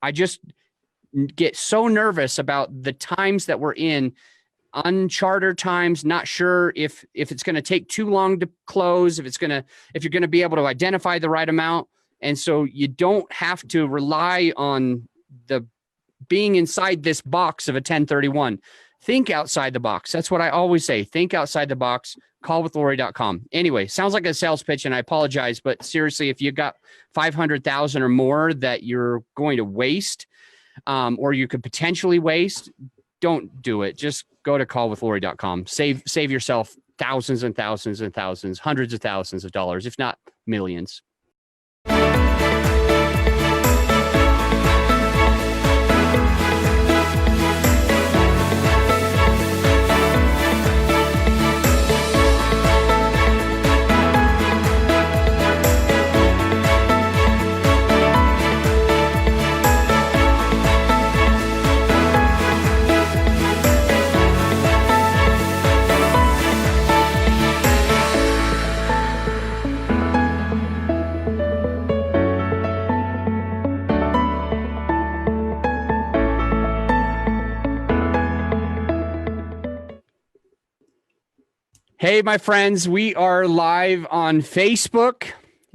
I just get so nervous about the times that we're in, uncharted times, not sure if it's going to take too long to close, if you're going to be able to identify the right amount. And so you don't have to rely on the being inside this box of a 1031. Think outside the box. That's what I always say. Think outside the box. Callwithlori.com. Anyway, sounds like a sales pitch, and I apologize, but seriously, if you got 500,000 or more that you're going to waste, or you could potentially waste, don't do it. Just go to callwithlori.com. Save yourself thousands and thousands and thousands, hundreds of thousands of dollars, if not millions. Hey, my friends, we are live on Facebook,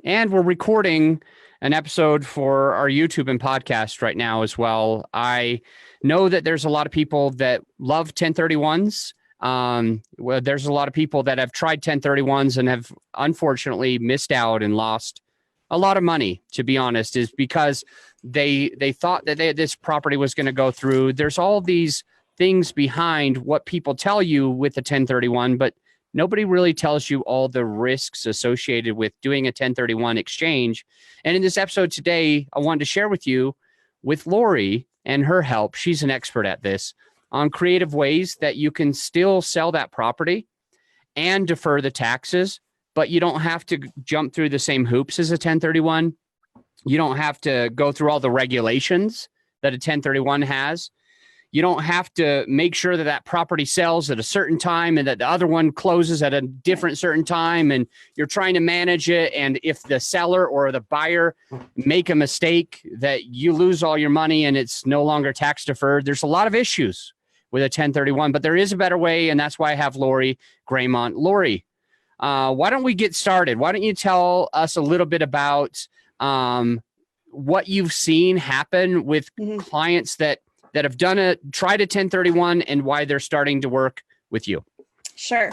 and we're recording an episode for our YouTube and podcast right now as well. I know that there's a lot of people that love 1031s. Well, there's a lot of people that have tried 1031s and have unfortunately missed out and lost a lot of money, to be honest, is because they thought that this property was going to go through. There's all these things behind what people tell you with the 1031, but nobody really tells you all the risks associated with doing a 1031 exchange. And in this episode today, I wanted to share with you, with Lori and her help, she's an expert at this, on creative ways that you can still sell that property and defer the taxes, but you don't have to jump through the same hoops as a 1031. You don't have to go through all the regulations that a 1031 has. You don't have to make sure that that property sells at a certain time and that the other one closes at a different certain time, and you're trying to manage it. And if the seller or the buyer make a mistake, that you lose all your money and it's no longer tax deferred. There's a lot of issues with a 1031, but there is a better way, and that's why I have Lori Greymont. Lori, why don't we get started? Why don't you tell us a little bit about what you've seen happen with clients that have tried a 1031 and why they're starting to work with you? Sure.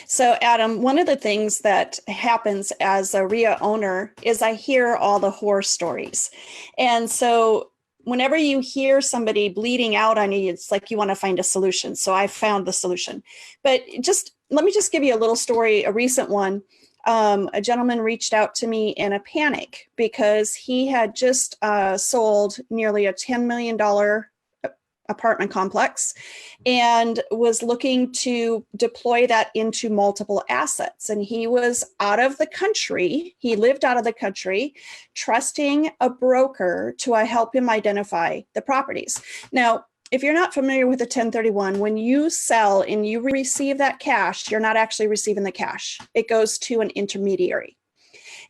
So Adam, one of the things that happens as a REIA owner is I hear all the horror stories. And so whenever you hear somebody bleeding out on you, it's like you want to find a solution. So I found the solution. But let me just give you a little story, a recent one. A gentleman reached out to me in a panic because he had just sold nearly a $10 million apartment complex and was looking to deploy that into multiple assets. And he was out of the country. He lived out of the country, trusting a broker to help him identify the properties. Now, if you're not familiar with the 1031, when you sell and you receive that cash, you're not actually receiving the cash. It goes to an intermediary.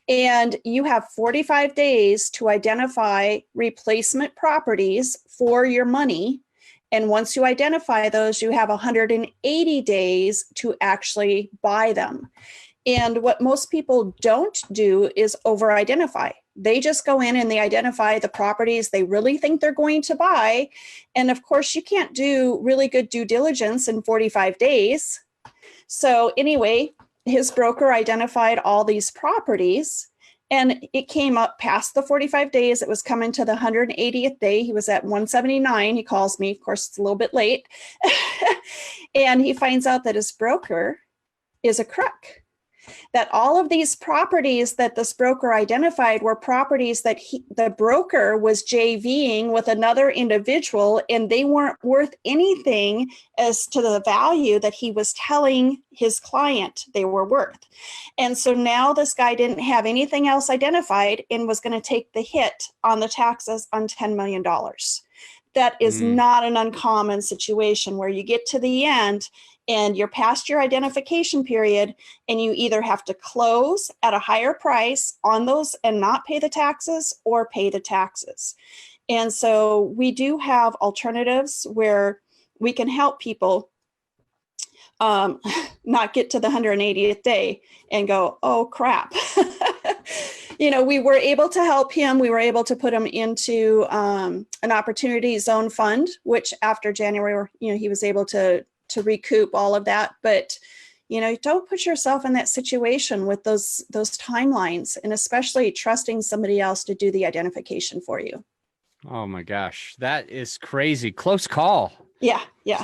And you have 45 days to identify replacement properties for your money. And once you identify those, you have 180 days to actually buy them. And what most people don't do is over-identify. They just go in and they identify the properties they really think they're going to buy. And of course, you can't do really good due diligence in 45 days. So anyway, his broker identified all these properties, and it came up past the 45 days. It was coming to the 180th day. He was at 179. He calls me. Of course, it's a little bit late. And he finds out that his broker is a crook. That all of these properties that this broker identified were properties that the broker was JVing with another individual, and they weren't worth anything as to the value that he was telling his client they were worth. And so now this guy didn't have anything else identified and was going to take the hit on the taxes on $10 million. That is not an uncommon situation where you get to the end and you're past your identification period, and you either have to close at a higher price on those and not pay the taxes, or pay the taxes. And so we do have alternatives where we can help people not get to the 180th day and go, oh crap. We were able to help him. We were able to put him into an opportunity zone fund, which after January, he was able to recoup all of that. But don't put yourself in that situation with those timelines, and especially trusting somebody else to do the identification for you. Oh my gosh, that is crazy. Close call. Yeah.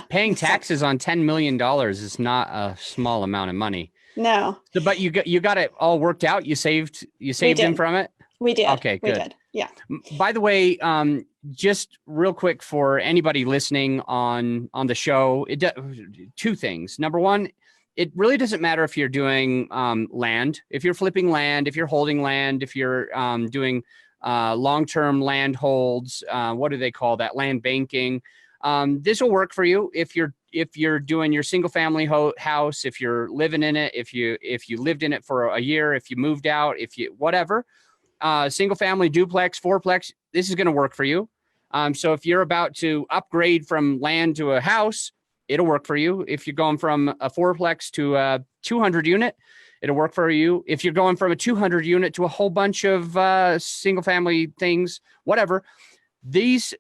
Paying taxes on $10 million is not a small amount of money. No. So, but you got it all worked out. You saved him from it. We did. Okay, good. We did. Yeah. By the way, just real quick for anybody listening on the show, two things. Number one, it really doesn't matter if you're doing land, if you're flipping land, if you're holding land, if you're doing long-term land holds. What do they call that? Land banking. This will work for you if you're doing your single family house, if you're living in it, if you lived in it for a year, if you moved out, whatever, single family, duplex, fourplex, this is going to work for you. So if you're about to upgrade from land to a house, it'll work for you. If you're going from a fourplex to a 200 unit, it'll work for you. If you're going from a 200 unit to a whole bunch of single family things, whatever, this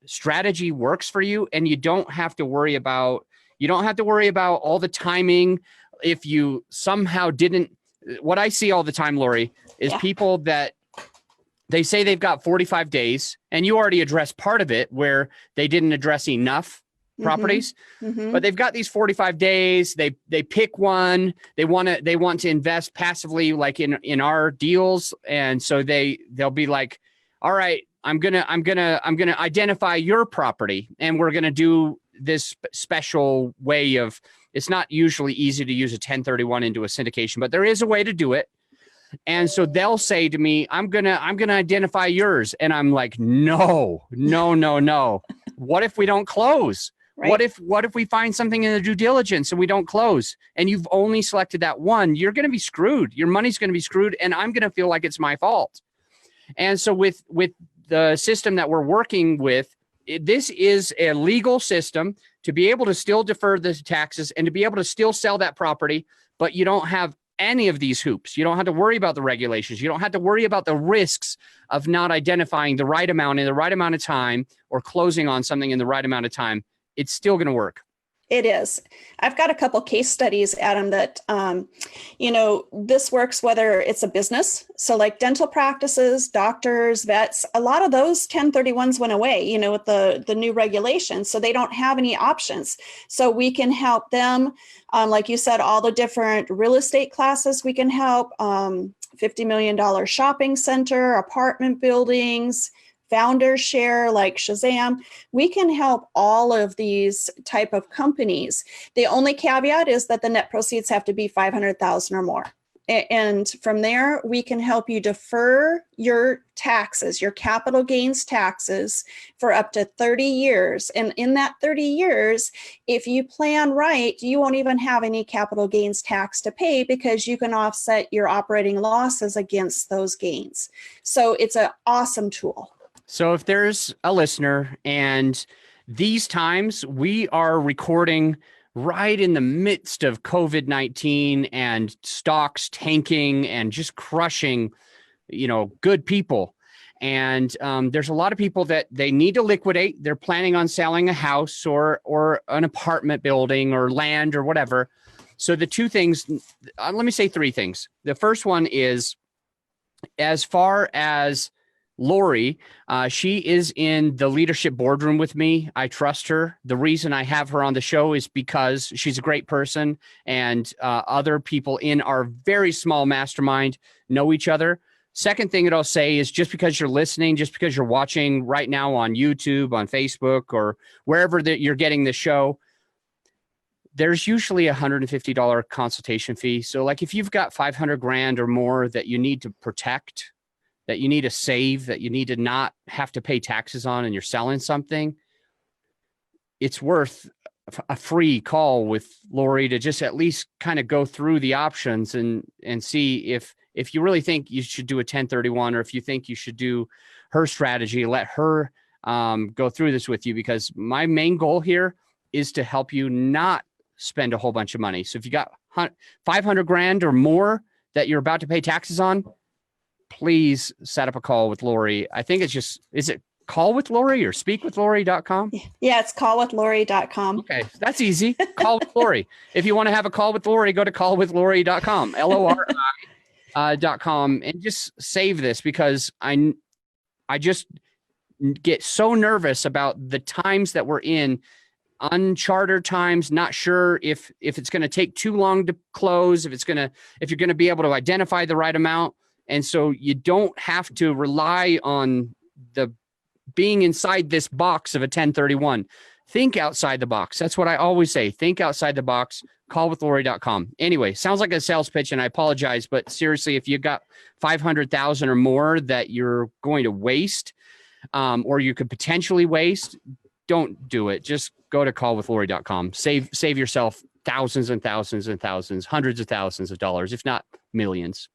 strategy works for you, and you don't have to worry about all the timing. If you somehow didn't, what I see all the time, Lori, is people that they say they've got 45 days, and you already addressed part of it where they didn't address enough properties, but they've got these 45 days. They pick one. They want to invest passively, like in our deals, and so they'll be like, all right, I'm gonna identify your property, and we're gonna do this special way of. It's not usually easy to use a 1031 into a syndication, but there is a way to do it. And so they'll say to me, I'm gonna identify yours, and I'm like, no. What if we don't close? Right. What if we find something in the due diligence and we don't close, and you've only selected that one? You're going to be screwed. Your money's going to be screwed, and I'm going to feel like it's my fault. And so with the system that we're working with, this is a legal system to be able to still defer the taxes and to be able to still sell that property, but you don't have any of these hoops. You don't have to worry about the regulations. You don't have to worry about the risks of not identifying the right amount in the right amount of time or closing on something in the right amount of time. It's still going to work. It is. I've got a couple case studies, Adam, that, this works whether it's a business. So like dental practices, doctors, vets, a lot of those 1031s went away, with the new regulations. So they don't have any options. So we can help them. Like you said, all the different real estate classes we can help, $50 million shopping center, apartment buildings, founder share like Shazam. We can help all of these type of companies. The only caveat is that the net proceeds have to be 500,000 or more. And from there, we can help you defer your taxes, your capital gains taxes for up to 30 years. And in that 30 years, if you plan right, you won't even have any capital gains tax to pay because you can offset your operating losses against those gains. So it's an awesome tool. So if there's a listener, and these times we are recording right in the midst of COVID-19 and stocks tanking and just crushing, good people. And there's a lot of people that they need to liquidate. They're planning on selling a house or an apartment building or land or whatever. So the two things, let me say three things. The first one is, as far as Lori, she is in the leadership boardroom with me. I trust her. The reason I have her on the show is because she's a great person, and other people in our very small mastermind know each other. Second thing that I'll say is, just because you're listening, just because you're watching right now on YouTube, on Facebook, or wherever that you're getting the show, there's usually $150 consultation fee. So like if you've got 500 grand or more that you need to protect, that you need to save, that you need to not have to pay taxes on, and you're selling something, it's worth a free call with Lori to just at least kind of go through the options and see if you really think you should do a 1031, or if you think you should do her strategy, let her go through this with you, because my main goal here is to help you not spend a whole bunch of money. So if you got 500 grand or more that you're about to pay taxes on, please set up a call with Lori. I think it's just, is it call with Lori or speakwithlori.com? Yeah, it's callwithlori.com. Okay, that's easy. Call with Lori. If you want to have a call with Lori, go to callwithlori.com, LORI.com, and just save this, because I just get so nervous about the times that we're in, uncharted times, not sure if it's going to take too long to close, if you're going to be able to identify the right amount. And so you don't have to rely on the being inside this box of a 1031. Think outside the box. That's what I always say. Think outside the box. Callwithlori.com. Anyway, sounds like a sales pitch, and I apologize, but seriously, if you got 500,000 or more that you're going to waste, or you could potentially waste, don't do it. Just go to callwithlori.com. Save yourself thousands and thousands and thousands, hundreds of thousands of dollars, if not millions.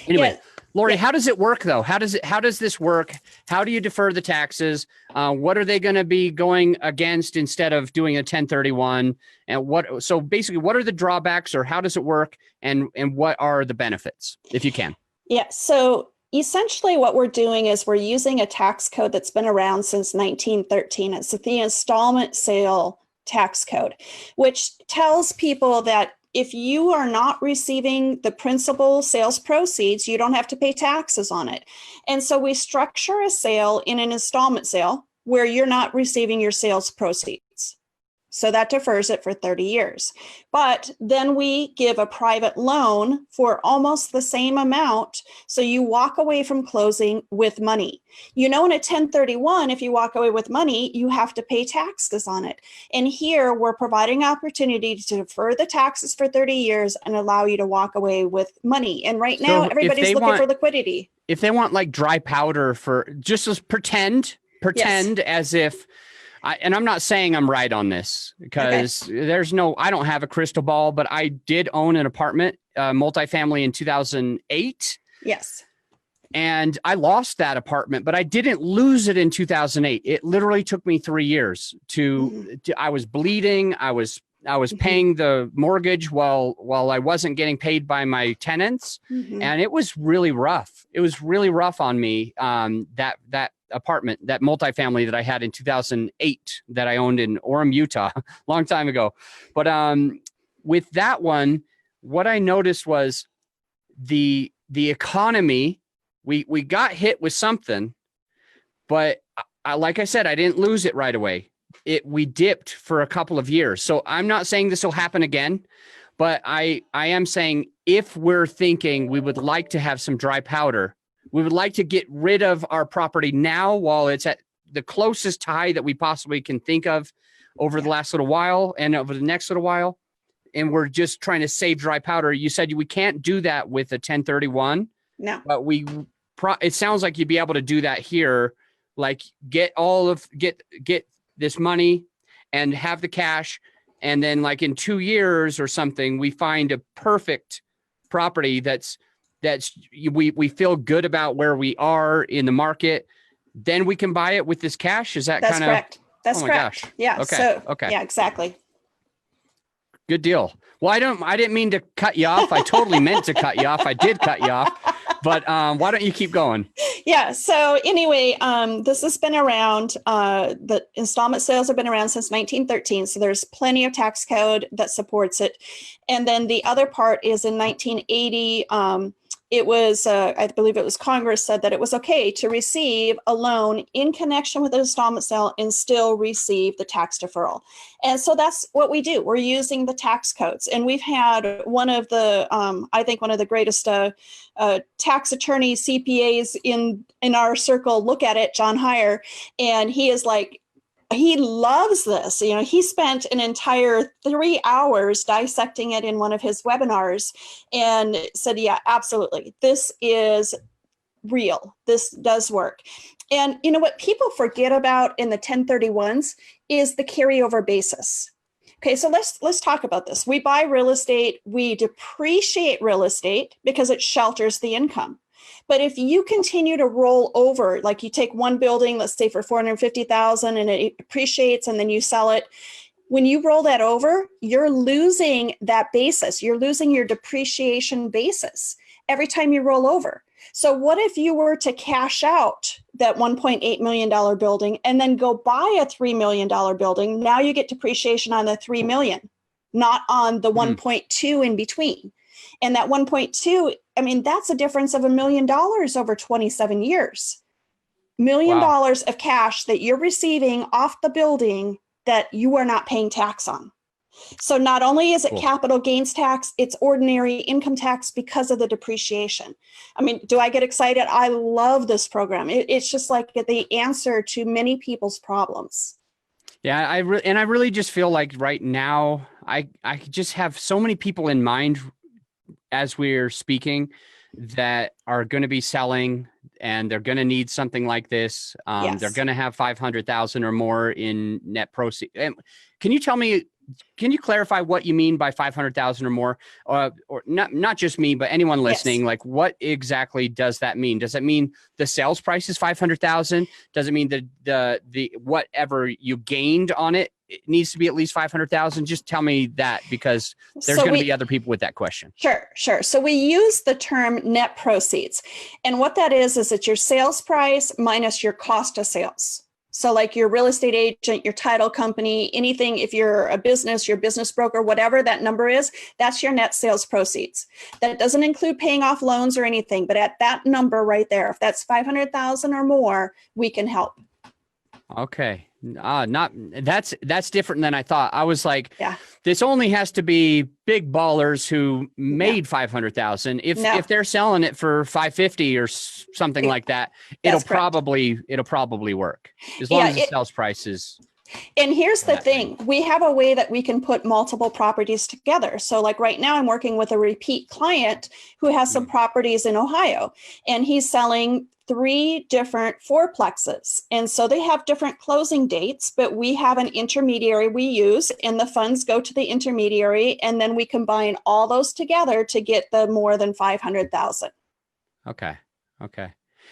Anyway, yeah. Lori, how does it work though? How does this work? How do you defer the taxes? What are they going to be going against instead of doing a 1031? And so basically, what are the drawbacks, or how does it work? And what are the benefits, if you can? Yeah. So essentially what we're doing is we're using a tax code that's been around since 1913. It's the installment sale tax code, which tells people that if you are not receiving the principal sales proceeds, you don't have to pay taxes on it. And so we structure a sale in an installment sale where you're not receiving your sales proceeds. So that defers it for 30 years. But then we give a private loan for almost the same amount. So you walk away from closing with money. You know, in a 1031, if you walk away with money, you have to pay taxes on it. And here we're providing opportunity to defer the taxes for 30 years and allow you to walk away with money. And right now, everybody's looking for liquidity. If they want like dry powder for just pretend yes. As if, and I'm not saying I'm right on this, because I don't have a crystal ball, but I did own an apartment, multifamily in 2008. Yes. And I lost that apartment, but I didn't lose it in 2008. It literally took me 3 years I was bleeding. I was paying the mortgage while I wasn't getting paid by my tenants. And it was really rough. It was really rough on me. That apartment, that multifamily that I had in 2008 that I owned in Orem, Utah, a long time ago. But with that one, what I noticed was the economy, we got hit with something, but like I said, I didn't lose it right away. We dipped for a couple of years. So I'm not saying this will happen again, but I am saying if we're thinking we would like to have some dry powder, we would like to get rid of our property now while it's at the closest high that we possibly can think of over the last little while and over the next little while. And we're just trying to save dry powder. You said we can't do that with a 1031. No. But it sounds like you'd be able to do that here. Like get this money and have the cash. And then like in 2 years or something, we find a perfect property we feel good about where we are in the market. Then we can buy it with this cash. Is that That's correct. That's correct. Gosh. Yeah. Okay. Okay. Yeah, exactly. Good deal. Well, I didn't mean to cut you off. I totally meant to cut you off. I did cut you off, but why don't you keep going? Yeah. So anyway, this has been around, the installment sales have been around since 1913. So there's plenty of tax code that supports it. And then the other part is in 1980, it was, I believe it was Congress said that it was okay to receive a loan in connection with an installment sale and still receive the tax deferral. And so that's what we do. We're using the tax codes. And we've had one of the, I think one of the greatest tax attorneys, CPAs in our circle look at it, John Heyer, and he is like, he loves this. You know, he spent an entire 3 hours dissecting it in one of his webinars and said, yeah, absolutely. This is real. This does work. And you know what people forget about in the 1031s is the carryover basis. Okay, so let's talk about this. We buy real estate, we depreciate real estate because it shelters the income. But if you continue to roll over, like you take one building, let's say for 450,000 and it appreciates and then you sell it, when you roll that over, you're losing that basis. You're losing your depreciation basis every time you roll over. So what if you were to cash out that $1.8 million building and then go buy a $3 million building? Now you get depreciation on the 3 million, not on the 1.2 in between. And that 1.2, I mean, that's a difference of $1 million over 27 years. $1 million of cash that you're receiving off the building that you are not paying tax on. So not only is it capital gains tax, it's ordinary income tax because of the depreciation. I mean, do I get excited? I love this program. It's just like the answer to many people's problems. Yeah, I really just feel like right now, I just have so many people in mind as we're speaking that are going to be selling and they're going to need something like this. Yes. They're going to have 500,000 or more in net proceeds. Can you tell me, can you clarify what you mean by 500,000 or more, or not just me, but anyone listening? Yes. Like, what exactly does that mean? Does it mean the sales price is 500,000? Does it mean the whatever you gained on it, it needs to be at least 500,000? Just tell me that, because there's going to be other people with that question. Sure. So we use the term net proceeds. And what that is it's your sales price minus your cost of sales. So like your real estate agent, your title company, anything, if you're a business, your business broker, whatever that number is, that's your net sales proceeds. That doesn't include paying off loans or anything, but at that number right there, if that's 500,000 or more, we can help. Okay. That's different than I thought. I was like, this only has to be big ballers who made 500,000. If they're selling it for 550 or something like that, it'll probably work as long as the sales price is. And here's the thing, we have a way that we can put multiple properties together. So like right now I'm working with a repeat client who has some properties in Ohio, and he's selling 3 different fourplexes. And so they have different closing dates, but we have an intermediary we use, and the funds go to the intermediary, and then we combine all those together to get the more than 500,000. Okay.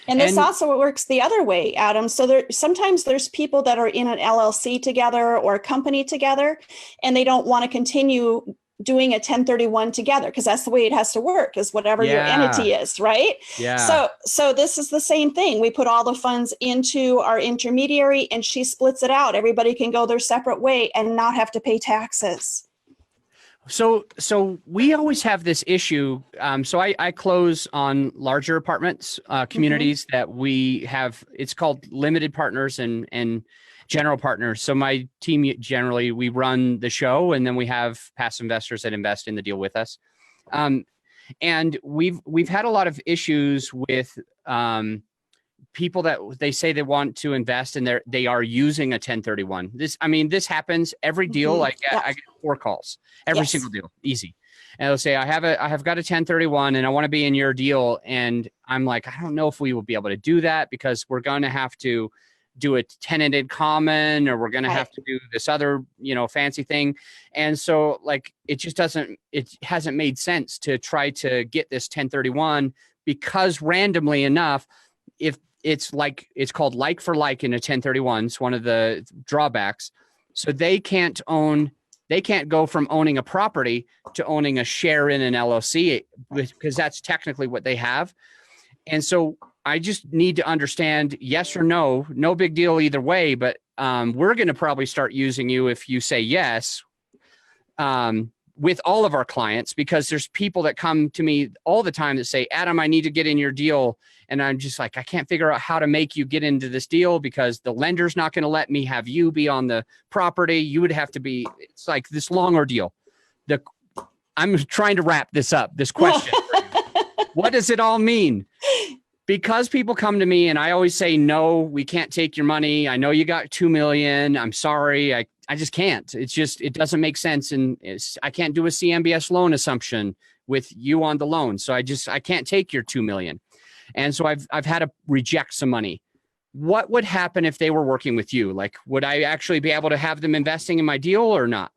And this also works the other way, Adam. So sometimes there's people that are in an LLC together or a company together, and they don't want to continue doing a 1031 together, because that's the way it has to work, is whatever your entity is, right? Yeah. So this is the same thing. We put all the funds into our intermediary and she splits it out. Everybody can go their separate way and not have to pay taxes. So we always have this issue. So I close on larger apartments, communities that we have. It's called limited partners and general partners. So my team, generally, we run the show, and then we have passive investors that invest in the deal with us. And we've had a lot of issues with people that they say they want to invest and they are using a 1031. This happens every deal. I get 4 calls every single deal, easy. And they'll say, I have got a 1031 and I want to be in your deal. And I'm like, I don't know if we will be able to do that, because we're going to have to do a tenanted common, or we're going to have to do this other, fancy thing. And so like, it hasn't made sense to try to get this 1031, because randomly enough, if it's called like for like in a 1031, it's one of the drawbacks. So they can't go from owning a property to owning a share in an LLC, because that's technically what they have. And so I just need to understand yes or no big deal either way, but we're going to probably start using you if you say yes, with all of our clients, because there's people that come to me all the time that say, Adam, I need to get in your deal. And I'm just like, I can't figure out how to make you get into this deal, because the lender's not going to let me have you be on the property. You would have to be, it's like this long ordeal. I'm trying to wrap this up, this question. What does it all mean? Because people come to me and I always say, no, we can't take your money. I know you got 2 million. I'm sorry. I just can't. It doesn't make sense. And I can't do a CMBS loan assumption with you on the loan. So I can't take your 2 million. And so I've had to reject some money. What would happen if they were working with you? Like, would I actually be able to have them investing in my deal or not?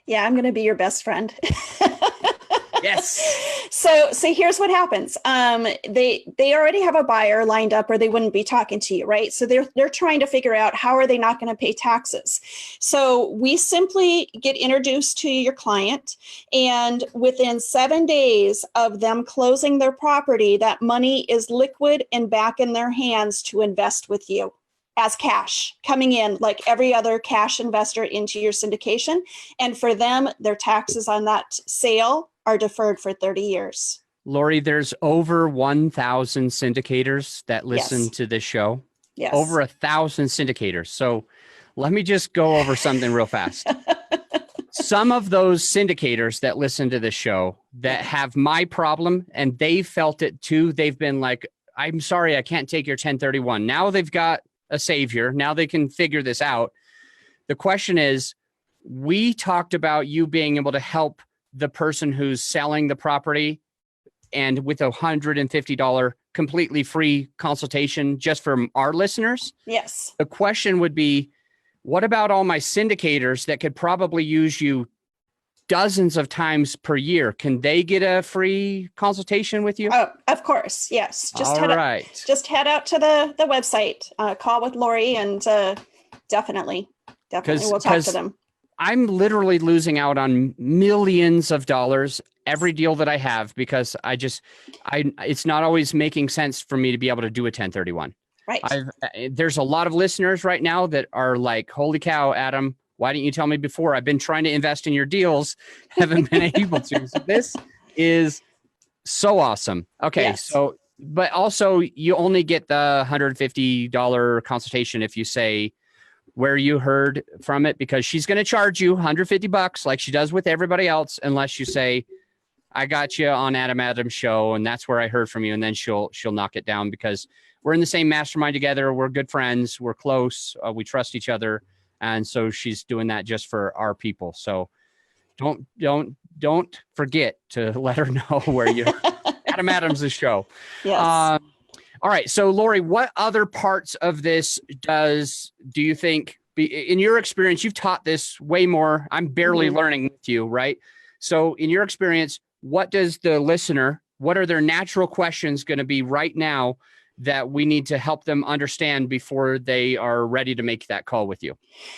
Yeah, I'm going to be your best friend. Yes. So here's what happens. They already have a buyer lined up, or they wouldn't be talking to you, right? So they're trying to figure out, how are they not going to pay taxes? So we simply get introduced to your client, and within 7 days of them closing their property, that money is liquid and back in their hands to invest with you as cash coming in, like every other cash investor, into your syndication. And for them, their taxes on that sale are deferred for 30 years. Lori, there's over 1,000 syndicators that listen Yes. to this show. Yes. Over 1,000 syndicators. So let me just go over something real fast. Some of those syndicators that listen to the show that have my problem, and they felt it too. They've been like, I'm sorry, I can't take your 1031. Now they've got a savior. Now they can figure this out. The question is, we talked about you being able to help the person who's selling the property, and with $150 completely free consultation just for our listeners. Yes. The question would be, what about all my syndicators that could probably use you dozens of times per year? Can they get a free consultation with you? Oh, of course. Yes. Just head out to the website, call with Lori, and definitely we'll talk to them. I'm literally losing out on millions of dollars every deal that I have, because it's not always making sense for me to be able to do a 1031. Right. There's a lot of listeners right now that are like, holy cow, Adam, why didn't you tell me before? I've been trying to invest in your deals, haven't been able to. So this is so awesome. Okay. Yes. So, but also you only get the $150 consultation if you say where you heard from it, because she's going to charge you $150 like she does with everybody else, unless you say, I got you on Adam Adams show, and that's where I heard from you. And then she'll knock it down, because we're in the same mastermind together. We're good friends. We're close. We trust each other. And so she's doing that just for our people. So don't forget to let her know where you Adam Adams' show. Yes. All right. So Lori, what other parts of this do you think, in your experience, you've taught this way more. I'm barely learning with you, right? So in your experience, what does the listener, what are their natural questions going to be right now that we need to help them understand before they are ready to make that call with you?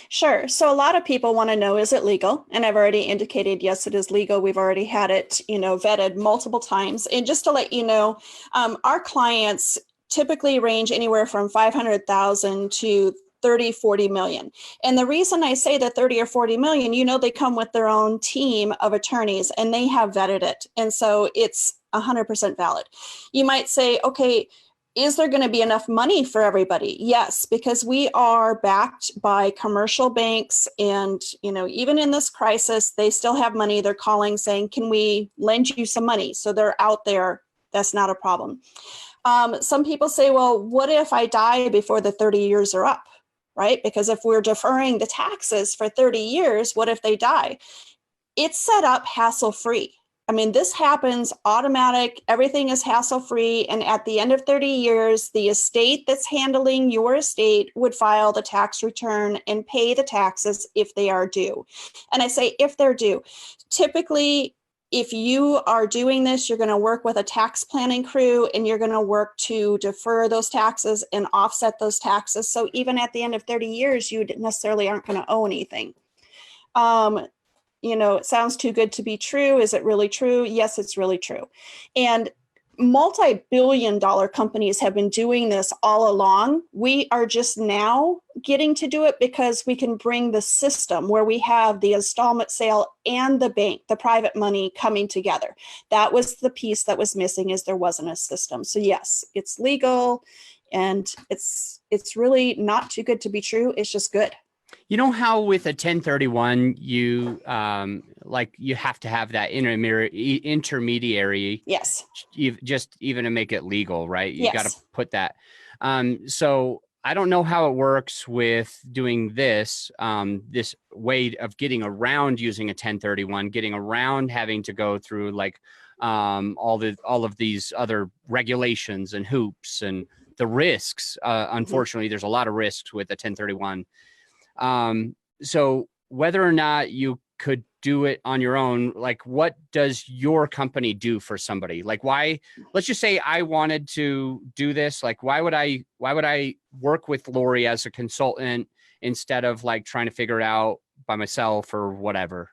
Sure. So a lot of people want to know, is it legal? And I've already indicated, yes, it is legal. We've already had it, vetted multiple times. And just to let you know, our clients typically range anywhere from 500,000 to 30, 40 million. And the reason I say that 30 or 40 million, they come with their own team of attorneys, and they have vetted it. And so it's 100% valid. You might say, okay, is there going to be enough money for everybody? Yes, because we are backed by commercial banks, and, even in this crisis, they still have money. They're calling saying, can we lend you some money? So they're out there. That's not a problem. Some people say, well, what if I die before the 30 years are up, right? Because if we're deferring the taxes for 30 years, what if they die? It's set up hassle-free. I mean, this happens automatic. Everything is hassle-free. And at the end of 30 years, the estate that's handling your estate would file the tax return and pay the taxes if they are due. And I say if they're due. Typically, if you are doing this, you're going to work with a tax planning crew, and you're going to work to defer those taxes and offset those taxes. So even at the end of 30 years, you necessarily aren't going to owe anything. It sounds too good to be true. Is it really true? Yes, it's really true. And multi-billion-dollar companies have been doing this all along. We are just now getting to do it because we can bring the system where we have the installment sale and the bank, the private money coming together. That was the piece that was missing, is there wasn't a system. So yes, it's legal, and it's really not too good to be true. It's just good. You know how with a 1031, you have to have that intermediary. Yes. Even to make it legal, right? You Yes. got to put that. So I don't know how it works with doing this way of getting around using a 1031, getting around having to go through all of these other regulations and hoops and the risks. Unfortunately, there's a lot of risks with a 1031. So whether or not you could do it on your own, like what does your company do for somebody? Like why, let's just say I wanted to do this. Like why would I work with Lori as a consultant instead of like trying to figure it out by myself or whatever?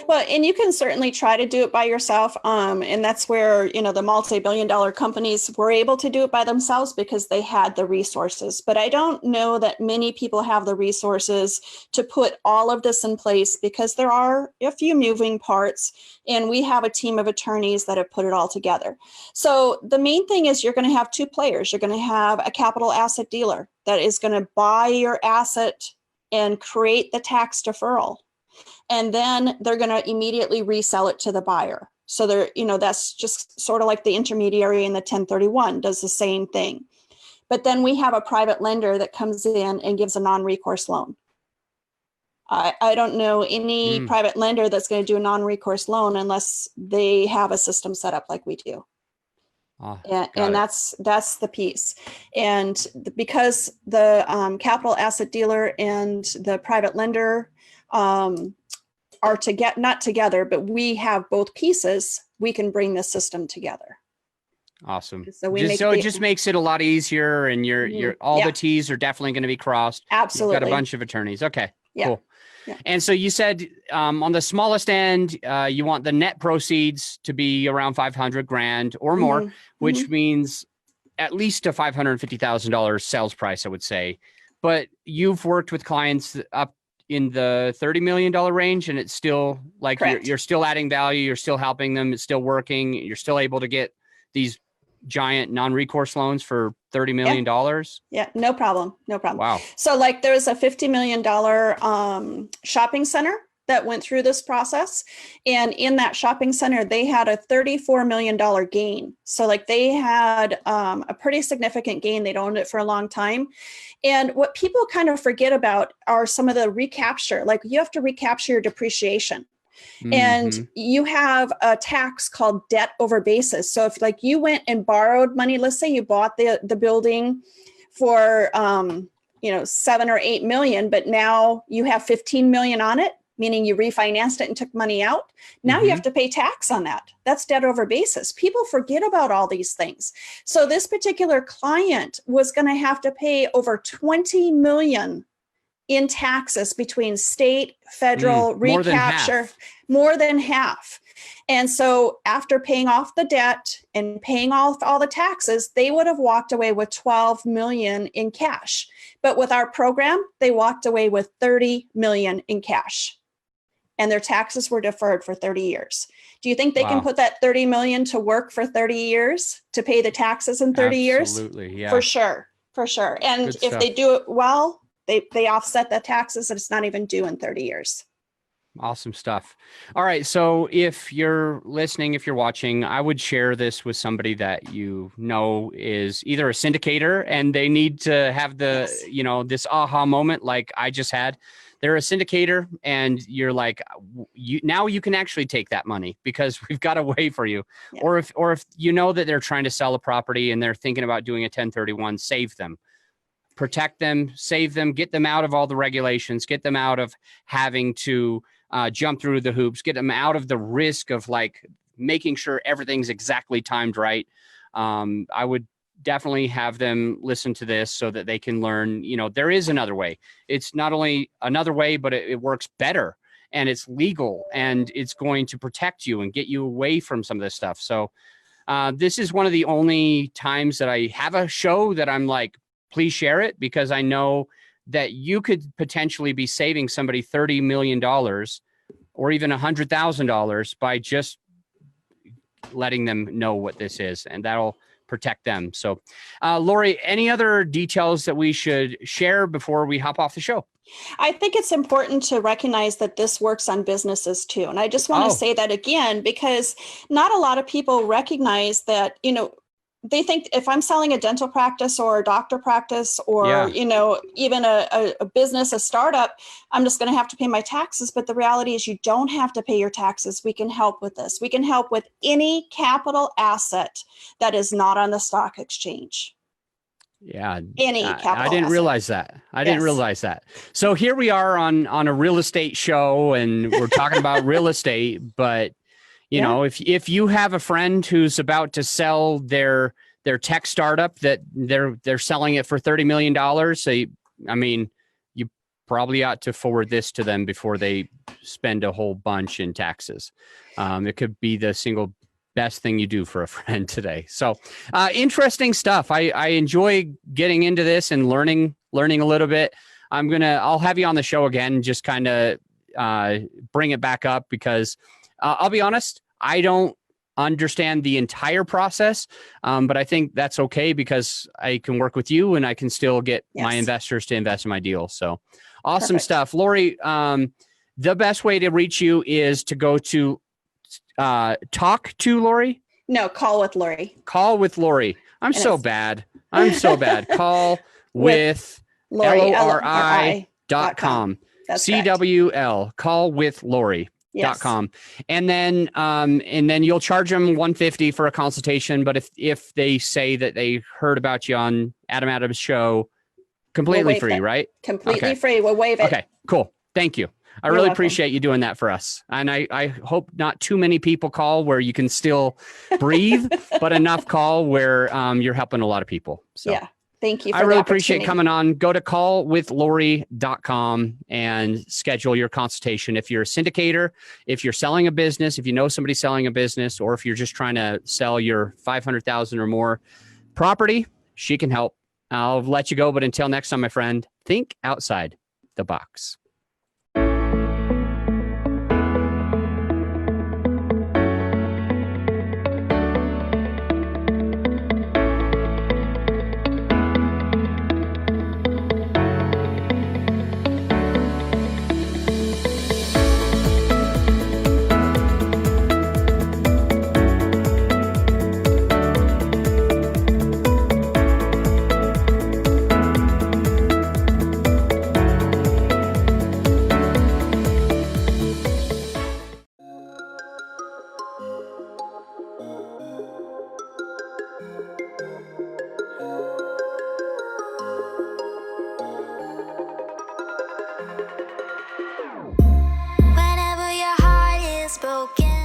Well, and you can certainly try to do it by yourself. And that's where, the multi-billion-dollar companies were able to do it by themselves because they had the resources. But I don't know that many people have the resources to put all of this in place because there are a few moving parts, and we have a team of attorneys that have put it all together. So the main thing is you're going to have two players. You're going to have a capital asset dealer that is going to buy your asset and create the tax deferral. And then they're going to immediately resell it to the buyer. So that's just sort of like the intermediary in the 1031 does the same thing. But then we have a private lender that comes in and gives a non-recourse loan. I don't know any private lender that's going to do a non-recourse loan unless they have a system set up like we do. And that's the piece. And because the capital asset dealer and the private lender are not together, but we have both pieces, we can bring the system together. Awesome. So it just makes it a lot easier, and all the T's are definitely going to be crossed. Absolutely. You've got a bunch of attorneys. Okay, cool. Yeah. And so you said on the smallest end, you want the net proceeds to be around $500,000 or more, which means at least a $550,000 sales price, I would say. But you've worked with clients up in the $30 million range, and it's still like you're still adding value, you're still helping them, it's still working, you're still able to get these giant non-recourse loans for $30 million. Yeah, no problem. Wow. So like there's a $50 million shopping center that went through this process. And in that shopping center, they had a $34 million gain. So like they had a pretty significant gain. They'd owned it for a long time. And what people kind of forget about are some of the recapture, like you have to recapture your depreciation. And you have a tax called debt over basis. So if like you went and borrowed money, let's say you bought the building for 7 or 8 million, but now you have 15 million on it, meaning you refinanced it and took money out. Now you have to pay tax on that. That's debt over basis. People forget about all these things. So this particular client was going to have to pay over 20 million in taxes between state, federal, recapture, more than half. And so after paying off the debt and paying off all the taxes, they would have walked away with 12 million in cash. But with our program, they walked away with 30 million in cash. And their taxes were deferred for 30 years. Do you think they can put that 30 million to work for 30 years to pay the taxes in 30 years? Absolutely, yeah. For sure. And if they do it well, they offset the taxes and it's not even due in 30 years. Awesome stuff. All right. So if you're listening, if you're watching, I would share this with somebody that you know is either a syndicator and they need to have this aha moment like I just had. They're a syndicator and you're like, now you can actually take that money because we've got a way for you. Yeah. Or if you know that they're trying to sell a property and they're thinking about doing a 1031, save them. Protect them, save them, get them out of all the regulations, get them out of having to jump through the hoops, get them out of the risk of like making sure everything's exactly timed right. I would definitely have them listen to this so that they can learn, there is another way. It's not only another way, but it works better and it's legal and it's going to protect you and get you away from some of this stuff. So this is one of the only times that I have a show that I'm like, please share it because I know that you could potentially be saving somebody $30 million or even $100,000 by just letting them know what this is, and that'll protect them. So, Lori, any other details that we should share before we hop off the show? I think it's important to recognize that this works on businesses too. And I just want to say that again, because not a lot of people recognize that, they think if I'm selling a dental practice or a doctor practice or, even a business, a startup, I'm just going to have to pay my taxes. But the reality is you don't have to pay your taxes. We can help with this. We can help with any capital asset that is not on the stock exchange. Yeah, Any capital I didn't asset. realize that. I didn't Yes. realize that. So here we are on a real estate show, and we're talking about real estate. But you know, if you have a friend who's about to sell their tech startup that they're selling it for $30 million, I mean, you probably ought to forward this to them before they spend a whole bunch in taxes. It could be the single best thing you do for a friend today. So interesting stuff. I enjoy getting into this and learning a little bit. I'll have you on the show again, just kind of bring it back up, because I'll be honest, I don't understand the entire process, but I think that's okay, because I can work with you and I can still get my investors to invest in my deal. So awesome Perfect. stuff. Lori, the best way to reach you is to go to talk to Lori? No, Call with Lori. Call with Lori. I'm so bad. Call with Lori, LORI.com. That's CWL, callwithlori.com. And then you'll charge them $150 for a consultation. But if they say that they heard about you on Adam Adams' show, completely free, right? Completely free. We'll waive it. Okay, cool. Thank you. I really appreciate you doing that for us. And I hope not too many people call where you can still breathe, but enough call where you're helping a lot of people. So yeah. Thank you. I really appreciate coming on. Go to callwithlori.com and schedule your consultation. If you're a syndicator, if you're selling a business, if you know somebody selling a business, or if you're just trying to sell your 500,000 or more property, she can help. I'll let you go. But until next time, my friend, think outside the box. Whenever your heart is broken.